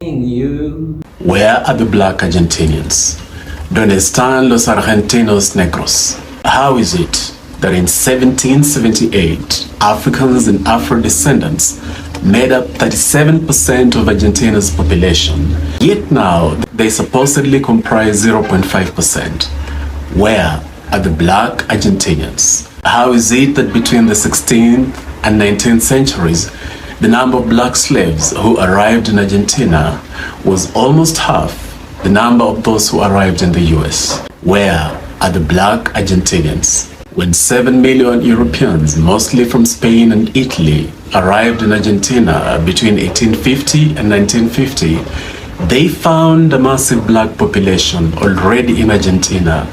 Where are the black Argentinians? ¿Dónde están los argentinos negros? How is it that in 1778, Africans and Afro-descendants made up 37% of Argentina's population, yet now they supposedly comprise 0.5%? Where are the black Argentinians? How is it that between the 16th and 19th centuries, the number of black slaves who arrived in Argentina was almost half the number of those who arrived in the US? Where are the black Argentinians? When 7 million Europeans, mostly from Spain and Italy, arrived in Argentina between 1850 and 1950, they found a massive black population already in Argentina.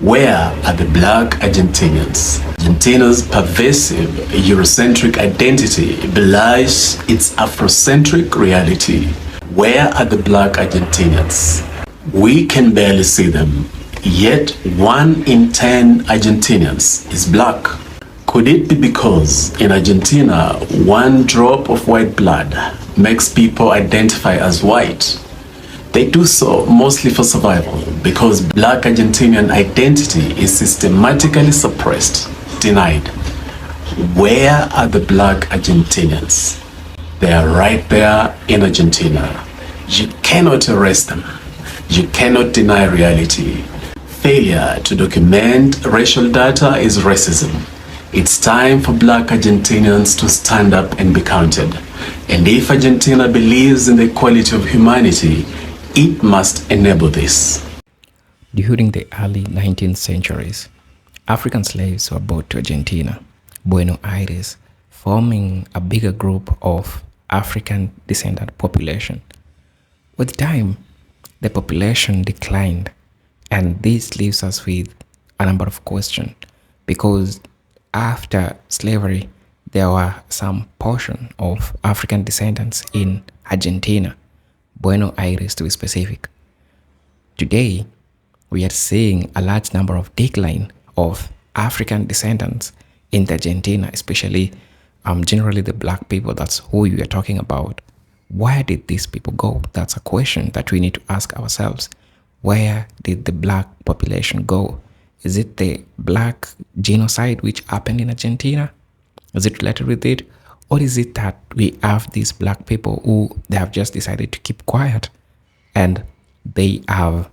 Where are the black Argentinians? Argentina's pervasive Eurocentric identity belies its Afrocentric reality. Where are the black Argentinians? We can barely see them, yet 1 in 10 Argentinians is black. Could it be because in Argentina, 1 drop of white blood makes people identify as white? They do so mostly for survival because black Argentinian identity is systematically suppressed, denied. Where are the black Argentinians? They are right there in Argentina. You cannot erase them. You cannot deny reality. Failure to document racial data is racism. It's time for black Argentinians to stand up and be counted. And if Argentina believes in the equality of humanity, it must enable this. During the early 19th centuries, African slaves were brought to Argentina, Buenos Aires, forming a bigger group of African descendant population. With time, the population declined, and this leaves us with a number of questions because after slavery, there were some portion of African descendants in Argentina, Buenos Aires to be specific. Today, we are seeing a large number of decline of African descendants in Argentina, especially generally the black people. That's who we are talking about. Where did these people go? That's a question that we need to ask ourselves. Where did the black population go? Is it the black genocide which happened in Argentina? Is it related with it? Or is it that we have these black people who they have just decided to keep quiet and they have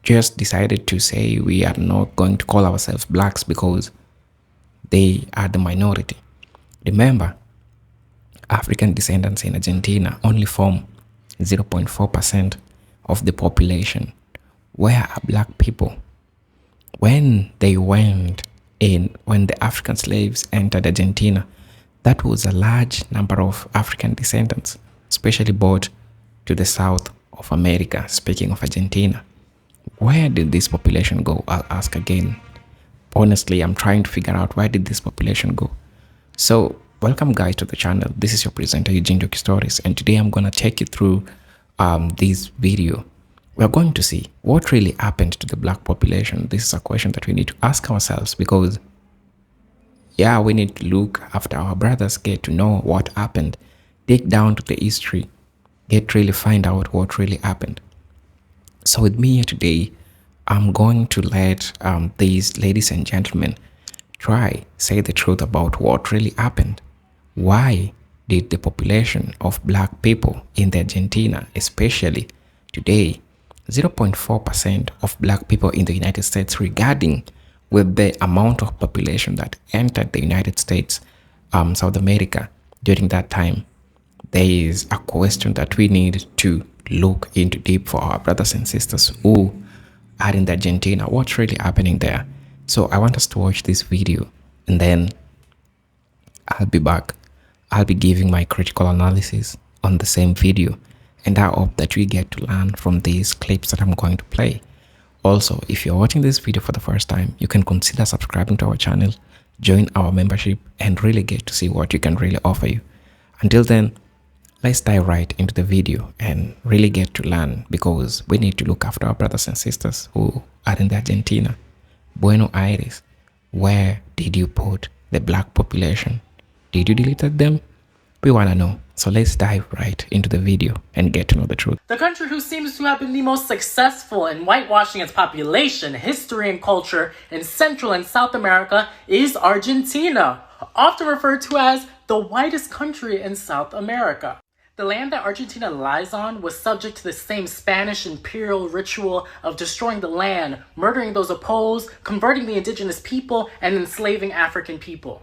just decided to say we are not going to call ourselves blacks because they are the minority? Remember, African descendants in Argentina only form 0.4% of the population. Where are black people? When the African slaves entered Argentina, that was a large number of African descendants, especially brought to the south of America, speaking of Argentina. Where did this population go? I'll ask again. Honestly, I'm trying to figure out where did this population go. So, welcome guys to the channel. This is your presenter, Eugene Joki Stories, and today I'm going to take you through this video. We're going to see what really happened to the black population. This is a question that we need to ask ourselves because, yeah, we need to look after our brothers, get to know what happened, dig down to the history, find out what really happened. So with me here today, I'm going to let these ladies and gentlemen say the truth about what really happened. Why did the population of black people in Argentina, especially today, 0.4% of black people in the United States, regarding with the amount of population that entered the United States, South America during that time, there is a question that we need to look into deep for our brothers and sisters who are in Argentina. What's really happening there? So I want us to watch this video and then I'll be back. I'll be giving my critical analysis on the same video, and I hope that we get to learn from these clips that I'm going to play. Also, if you're watching this video for the first time, you can consider subscribing to our channel, join our membership, and really get to see what we can really offer you. Until then, let's dive right into the video and really get to learn, because we need to look after our brothers and sisters who are in Argentina. Buenos Aires, where did you put the black population? Did you delete them? We want to know. So let's dive right into the video and get to know the truth. The country who seems to have been the most successful in whitewashing its population, history, and culture in Central and South America is Argentina, often referred to as the whitest country in South America. The land that Argentina lies on was subject to the same Spanish imperial ritual of destroying the land, murdering those opposed, converting the indigenous people, and enslaving African people.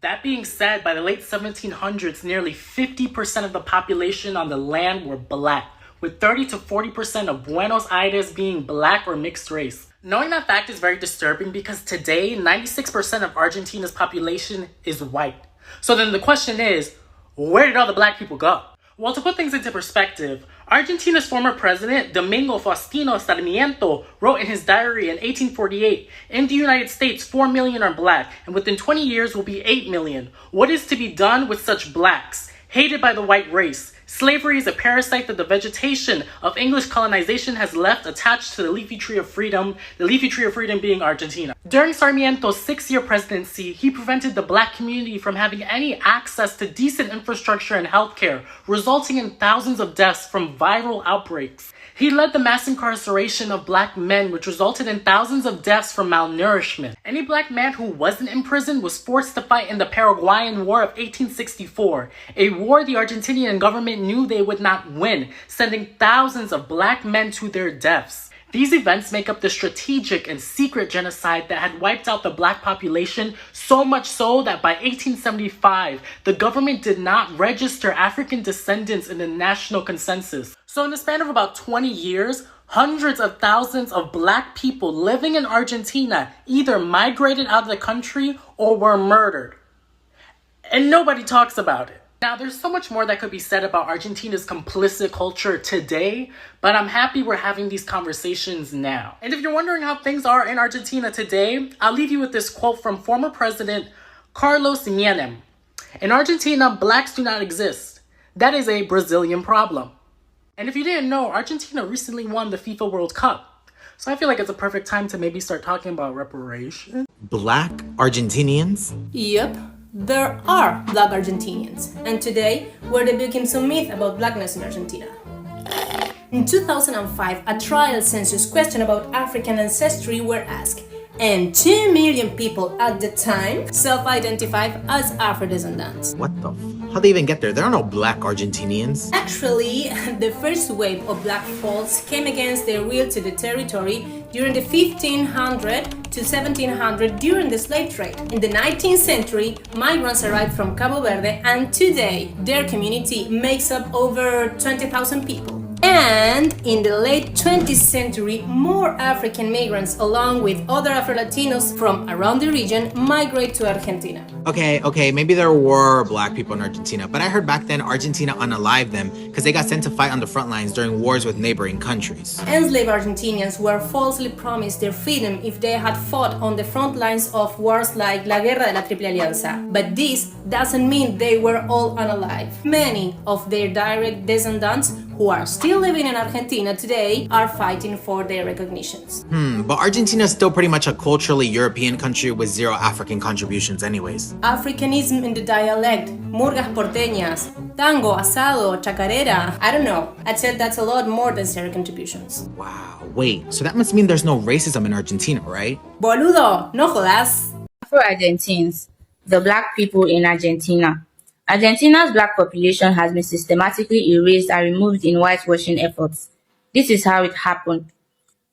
That being said, by the late 1700s, nearly 50% of the population on the land were black, with 30 to 40% of Buenos Aires being black or mixed race. Knowing that fact is very disturbing because today, 96% of Argentina's population is white. So then the question is, where did all the black people go? Well, to put things into perspective, Argentina's former president, Domingo Faustino Sarmiento, wrote in his diary in 1848, "In the United States, 4 million are black, and within 20 years will be 8 million. What is to be done with such blacks? Hated by the white race. Slavery is a parasite that the vegetation of English colonization has left attached to the leafy tree of freedom, the leafy tree of freedom being Argentina." During Sarmiento's 6-year presidency, he prevented the black community from having any access to decent infrastructure and healthcare, resulting in thousands of deaths from viral outbreaks. He led the mass incarceration of black men, which resulted in thousands of deaths from malnourishment. Any black man who wasn't in prison was forced to fight in the Paraguayan War of 1864, a war the Argentinian government knew they would not win, sending thousands of black men to their deaths. These events make up the strategic and secret genocide that had wiped out the black population, so much so that by 1875, the government did not register African descendants in the national consensus. So in the span of about 20 years, hundreds of thousands of black people living in Argentina either migrated out of the country or were murdered. And nobody talks about it. Now, there's so much more that could be said about Argentina's complicit culture today, but I'm happy we're having these conversations now. And if you're wondering how things are in Argentina today, I'll leave you with this quote from former President Carlos Menem. "In Argentina, blacks do not exist. That is a Brazilian problem." And if you didn't know, Argentina recently won the FIFA World Cup. So I feel like it's a perfect time to maybe start talking about reparations. Black Argentinians? Yep, there are black Argentinians, and today we're debunking some myth about blackness in Argentina. In 2005, a trial census question about African ancestry were asked, and 2 million people at the time self-identified as Afro-descendants. What the How'd they even get there? There are no black Argentinians. Actually, the first wave of black folks came against their will to the territory during the 1500 to 1700 during the slave trade. In the 19th century, migrants arrived from Cabo Verde, and today their community makes up over 20,000 people. And in the late 20th century, more African migrants along with other Afro-Latinos from around the region migrate to Argentina. Okay, maybe there were black people in Argentina, but I heard back then Argentina unalived them because they got sent to fight on the front lines during wars with neighboring countries. Enslaved Argentinians were falsely promised their freedom if they had fought on the front lines of wars like La Guerra de la Triple Alianza. But this doesn't mean they were all unalive. Many of their direct descendants who are still living in Argentina today are fighting for their recognitions. But Argentina is still pretty much a culturally European country with zero African contributions anyways. Africanism in the dialect, murgas porteñas, tango, asado, chacarera, I don't know. I'd say that's a lot more than zero contributions. Wow, wait, so that must mean there's no racism in Argentina, right? Boludo, no jodas. Afro-Argentines, the black people in Argentina. Argentina's black population has been systematically erased and removed in whitewashing efforts. This is how it happened.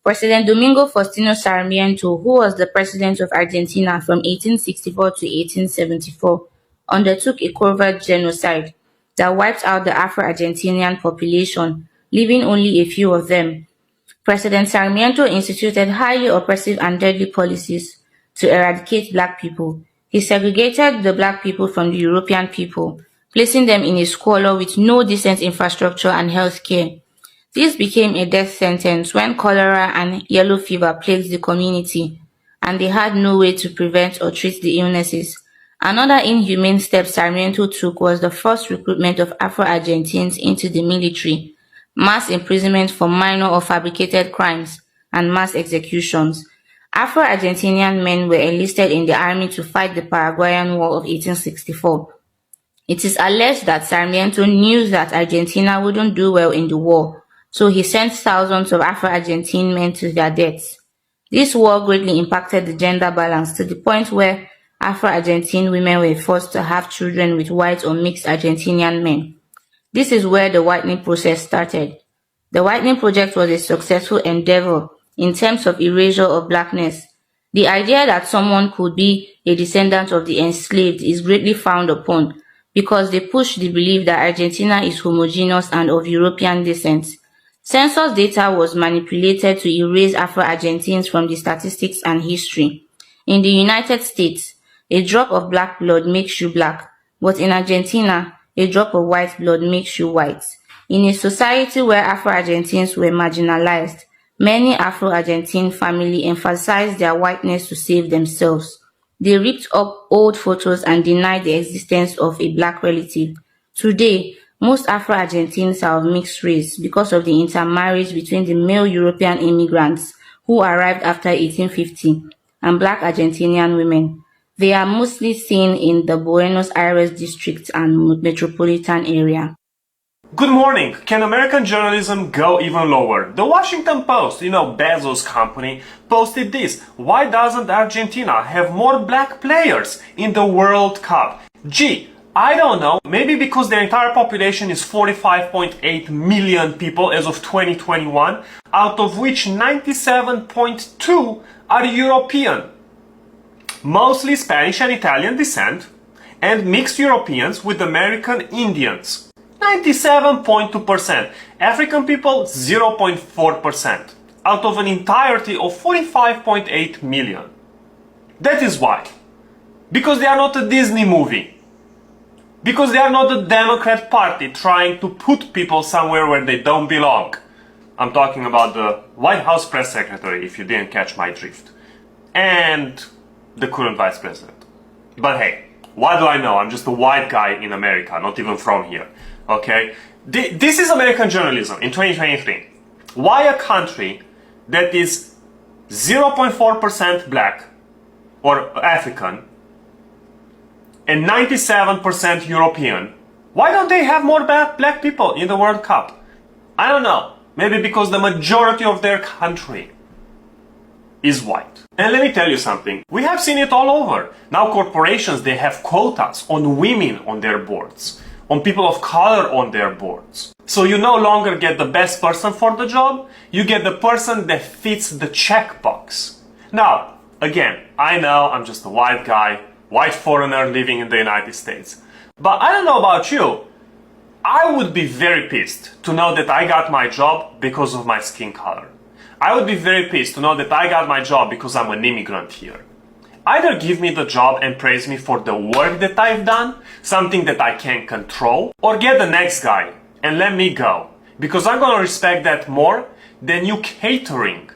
President Domingo Faustino Sarmiento, who was the president of Argentina from 1864 to 1874, undertook a covert genocide that wiped out the Afro-Argentinian population, leaving only a few of them. President Sarmiento instituted highly oppressive and deadly policies to eradicate black people. He segregated the black people from the European people, placing them in a squalor with no decent infrastructure and health care. This became a death sentence when cholera and yellow fever plagued the community, and they had no way to prevent or treat the illnesses. Another inhumane step Sarmiento took was the forced recruitment of Afro-Argentines into the military, mass imprisonment for minor or fabricated crimes, and mass executions. Afro-Argentinian men were enlisted in the army to fight the Paraguayan War of 1864. It is alleged that Sarmiento knew that Argentina wouldn't do well in the war, so he sent thousands of Afro-Argentine men to their deaths. This war greatly impacted the gender balance to the point where Afro-Argentine women were forced to have children with white or mixed Argentinian men. This is where the whitening process started. The whitening project was a successful endeavor in terms of erasure of blackness. The idea that someone could be a descendant of the enslaved is greatly frowned upon because they push the belief that Argentina is homogeneous and of European descent. Census data was manipulated to erase Afro-Argentines from the statistics and history. In the United States, a drop of black blood makes you black, but in Argentina, a drop of white blood makes you white. In a society where Afro-Argentines were marginalized, many Afro-Argentine families emphasized their whiteness to save themselves. They ripped up old photos and denied the existence of a black relative. Today, most Afro-Argentines are of mixed race because of the intermarriage between the male European immigrants who arrived after 1850 and black Argentinian women. They are mostly seen in the Buenos Aires district and metropolitan area. Good morning. Can American journalism go even lower? The Washington Post, Bezos' company, posted this. Why doesn't Argentina have more black players in the World Cup? Gee, I don't know. Maybe because their entire population is 45.8 million people as of 2021, out of which 97.2 are European. Mostly Spanish and Italian descent, and mixed Europeans with American Indians. 97.2%. African people, 0.4%. Out of an entirety of 45.8 million. That is why. Because they are not a Disney movie. Because they are not the Democrat Party trying to put people somewhere where they don't belong. I'm talking about the White House press secretary, if you didn't catch my drift. And the current vice president. But hey, what do I know? I'm just a white guy in America, not even from here. Okay? This is American journalism in 2023. Why a country that is 0.4% black or African and 97% European, why don't they have more black people in the World Cup? I don't know. Maybe because the majority of their country is white. And let me tell you something. We have seen it all over. Now corporations, they have quotas on women on their boards, on people of color on their boards. So you no longer get the best person for the job, you get the person that fits the checkbox. Now, again, I know I'm just a white guy, white foreigner living in the United States. But I don't know about you, I would be very pissed to know that I got my job because of my skin color. I would be very pissed to know that I got my job because I'm an immigrant here. Either give me the job and praise me for the work that I've done, something that I can control, or get the next guy and let me go. Because I'm gonna respect that more than you catering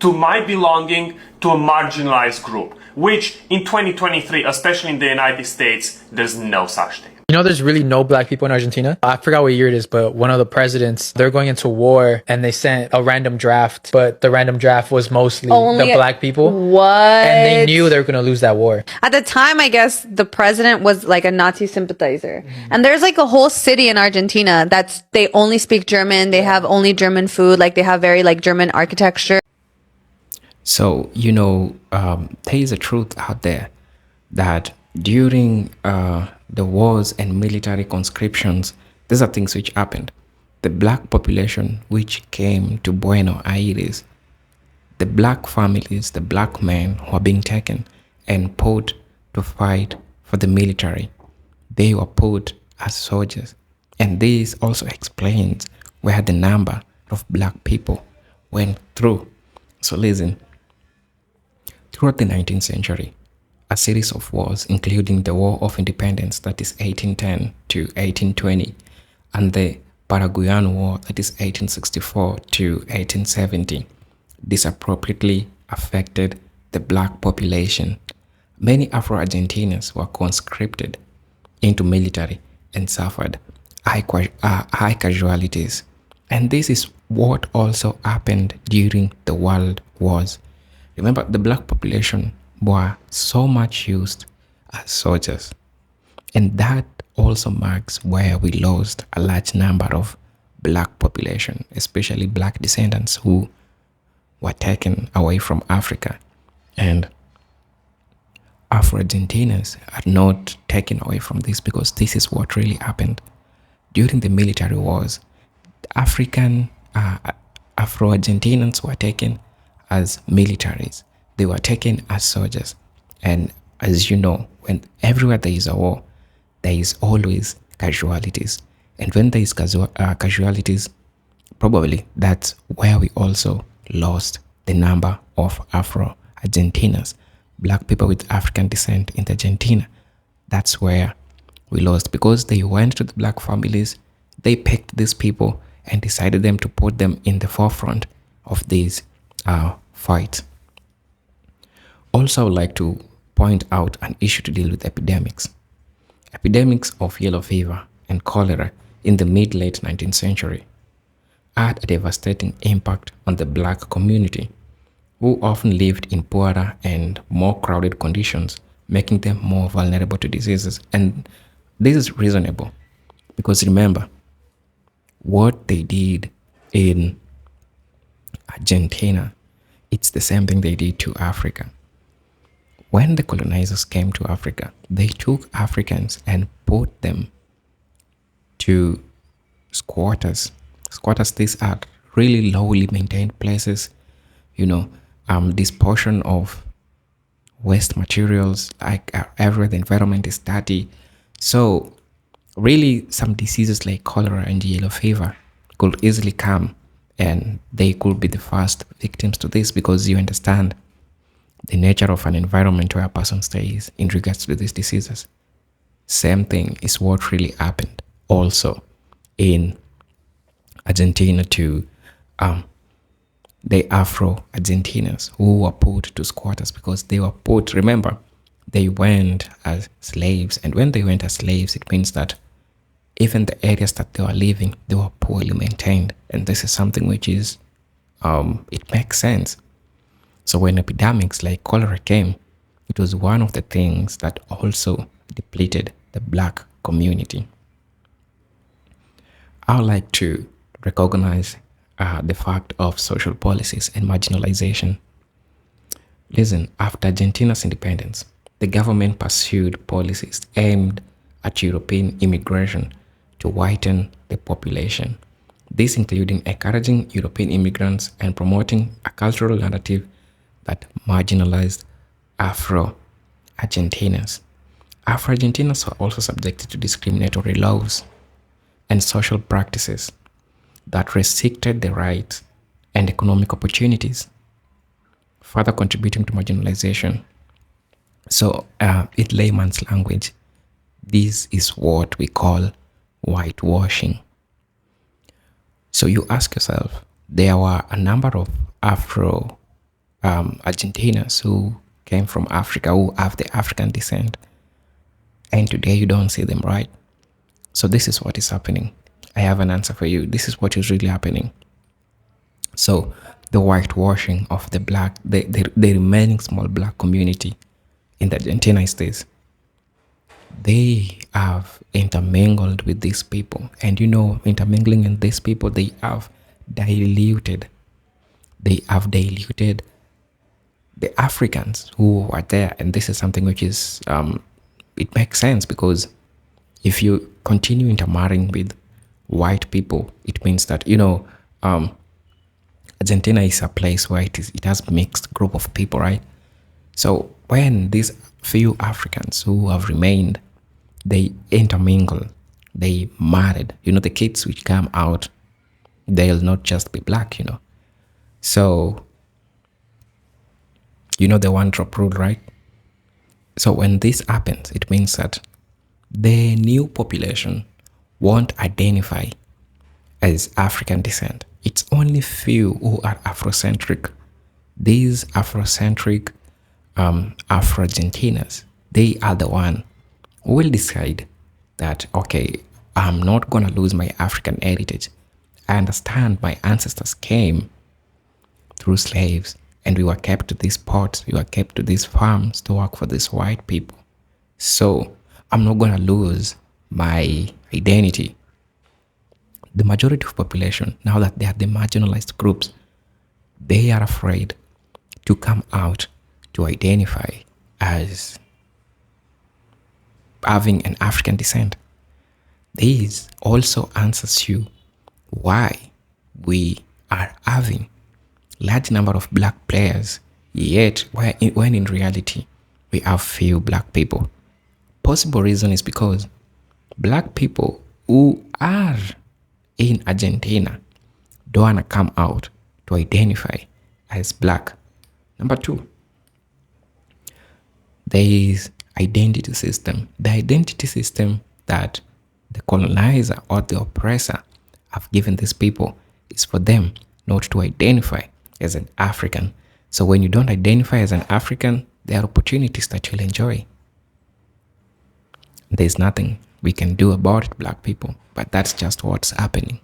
to my belonging to a marginalized group, which in 2023, especially in the United States, there's no such thing. There's really no black people in Argentina. I forgot what year it is, but one of the presidents, they're going into war and they sent a random draft, but the random draft was mostly the black people. What? And they knew they were going to lose that war. At the time, I guess the president was like a Nazi sympathizer. And there's like a whole city in Argentina they only speak German. They have only German food. Like they have very like German architecture. So, there is a truth out there that during the wars and military conscriptions, these are things which happened. The black population which came to Buenos Aires, the black families, the black men who are being taken and put to fight for the military, they were put as soldiers. And this also explains where the number of black people went through. So listen, throughout the 19th century, a series of wars, including the War of Independence, that is 1810 to 1820, and the Paraguayan War, that is 1864 to 1870, disappropriately affected the black population. Many Afro-Argentinians were conscripted into military and suffered high casualties. And this is what also happened during the World Wars. Remember, the black population were so much used as soldiers. And that also marks where we lost a large number of black population, especially black descendants who were taken away from Africa. And Afro-Argentinians are not taken away from this because this is what really happened. During the military wars, African Afro-Argentinians were taken as militaries. They were taken as soldiers. And as you know, when everywhere there is a war, there is always casualties. And when there is casualties, probably that's where we also lost the number of Afro-Argentinians, black people with African descent in Argentina. That's where we lost, because they went to the black families, they picked these people and decided them to put them in the forefront of these fights. Also, I would like to point out an issue to deal with epidemics. Epidemics of yellow fever and cholera in the mid-late 19th century had a devastating impact on the black community, who often lived in poorer and more crowded conditions, making them more vulnerable to diseases. And this is reasonable, because remember, what they did in Argentina, it's the same thing they did to Africa. When the colonizers came to Africa, they took Africans and put them to squatters. Squatters, these are really lowly maintained places, this portion of waste materials, like everywhere the environment is dirty. So really some diseases like cholera and yellow fever could easily come, and they could be the first victims to this, because you understand the nature of an environment where a person stays in regards to these diseases. Same thing is what really happened also in Argentina to the Afro-Argentinians who were put to squatters, because they were put, remember, they went as slaves. And when they went as slaves, it means that even the areas that they were living, they were poorly maintained. And this is something which is, it makes sense. So when epidemics like cholera came, it was one of the things that also depleted the black community. I would like to recognize the fact of social policies and marginalization. Listen, after Argentina's independence, the government pursued policies aimed at European immigration to whiten the population. This including encouraging European immigrants and promoting a cultural narrative that marginalized Afro-Argentinians. Afro-Argentinians were also subjected to discriminatory laws and social practices that restricted their rights and economic opportunities, further contributing to marginalization. So in layman's language, this is what we call whitewashing. So you ask yourself, there were a number of Argentinians who came from Africa, who have the African descent, and today you don't see them, right? So this is what is happening. I have an answer for you. This is what is really happening. So the whitewashing of the remaining small black community in Argentina is this. They have intermingled with these people. And intermingling in these people, they have diluted the Africans who are there. And this is something which is, it makes sense, because if you continue intermarrying with white people, it means that, Argentina is a place where it has mixed group of people, right? So when these few Africans who have remained, they intermingle, they married, the kids which come out, they'll not just be black, So, the one drop rule, right? So when this happens, it means that the new population won't identify as African descent. It's only few who are Afrocentric. These Afrocentric Afro-Argentinians, they are the one who will decide that, okay, I'm not going to lose my African heritage. I understand my ancestors came through slaves, and we were kept to these ports, we were kept to these farms to work for these white people. So I'm not going to lose my identity. The majority of population, now that they are the marginalized groups, they are afraid to come out to identify as having an African descent. This also answers you why we are having large number of black players, yet when in reality we have few black people. Possible reason is because black people who are in Argentina don't want to come out to identify as black. Number two, there is identity system. The identity system that the colonizer or the oppressor have given these people is for them not to identify as an African. So when you don't identify as an African, there are opportunities that you'll enjoy. There's nothing we can do about it, black people, but that's just what's happening.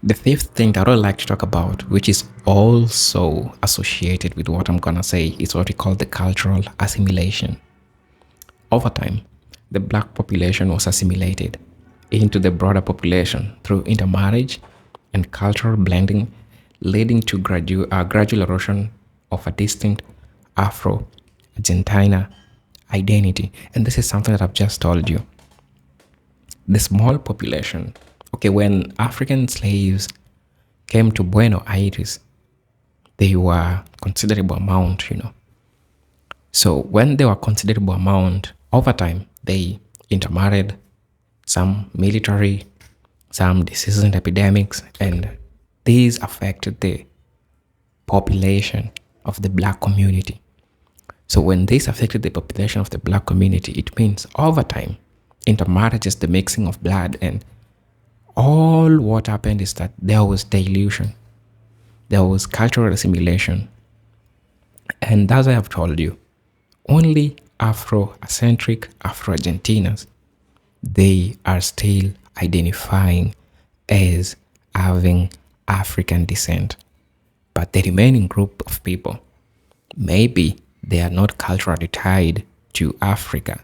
The fifth thing that I would like to talk about, which is also associated with what I'm gonna say, is what we call the cultural assimilation. Over time, the black population was assimilated into the broader population through intermarriage and cultural blending, leading to gradual erosion of a distinct Afro-Argentina identity. And this is something that I've just told you. The small population, when African slaves came to Buenos Aires, they were considerable amount, So when they were considerable amount, over time, they intermarried, some military, some diseases and epidemics, and these affected the population of the black community. So when this affected the population of the black community, it means over time, intermarriage is the mixing of blood, and all what happened is that there was dilution, there was cultural assimilation. And as I have told you, only Afro-centric Afro-Argentinians, they are still identifying as having African descent. But the remaining group of people, maybe they are not culturally tied to Africa.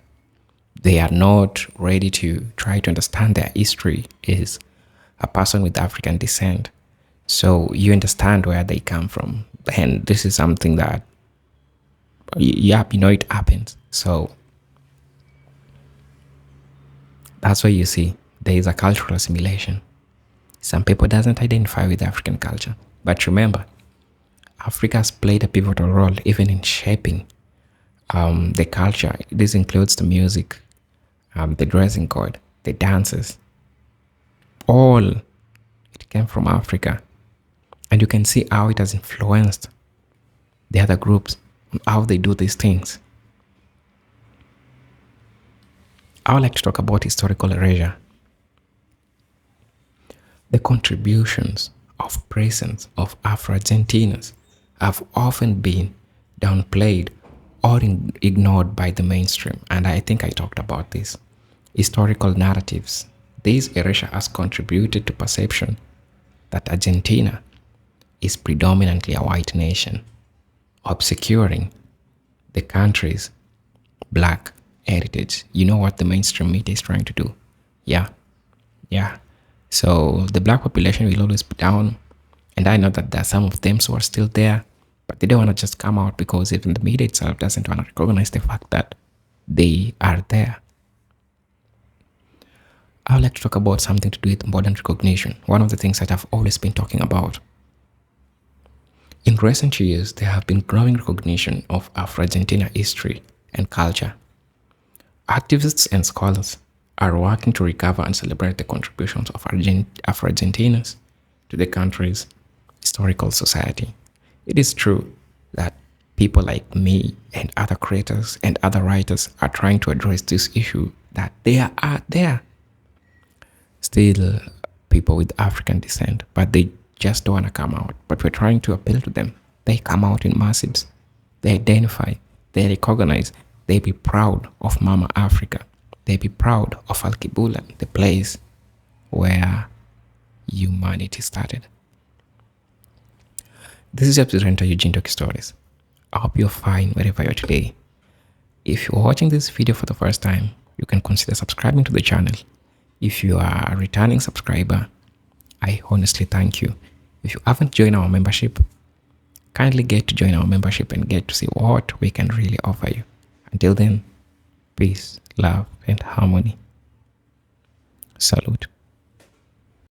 They are not ready to try to understand their history as a person with African descent. So you understand where they come from. And this is something that, it happens. So that's why you see there is a cultural assimilation. Some people doesn't identify with African culture. But remember, Africa has played a pivotal role even in shaping the culture. This includes the music, the dressing code, the dances. All it came from Africa. And you can see how it has influenced the other groups on how they do these things. I would like to talk about historical erasure. The contributions of presence of Afro-Argentinians have often been downplayed or ignored by the mainstream. And I think I talked about this. Historical narratives. This erasure has contributed to perception that Argentina is predominantly a white nation, obscuring the country's black heritage. You know what the mainstream media is trying to do? Yeah. So the black population will always be down. And I know that there are some of them who are still there, but they don't want to just come out because even the media itself doesn't want to recognize the fact that they are there. I would like to talk about something to do with modern recognition. One of the things that I've always been talking about. In recent years, there have been growing recognition of Afro-Argentina history and culture. Activists and scholars are working to recover and celebrate the contributions of Afro-Argentinians to the country's historical society. It is true that people like me and other creators and other writers are trying to address this issue, that there are still people with African descent, but they just don't want to come out. But we're trying to appeal to them. They come out in masses. They identify. They recognize. They be proud of Mama Africa. They be proud of Alkebulan, the place where humanity started. This is your presenter, Eugene Talk Stories. I hope you're fine wherever you're today. If you're watching this video for the first time, you can consider subscribing to the channel. If you are a returning subscriber, I honestly thank you. If you haven't joined our membership, kindly get to join our membership and get to see what we can really offer you. Until then, peace, love, and harmony. Salute.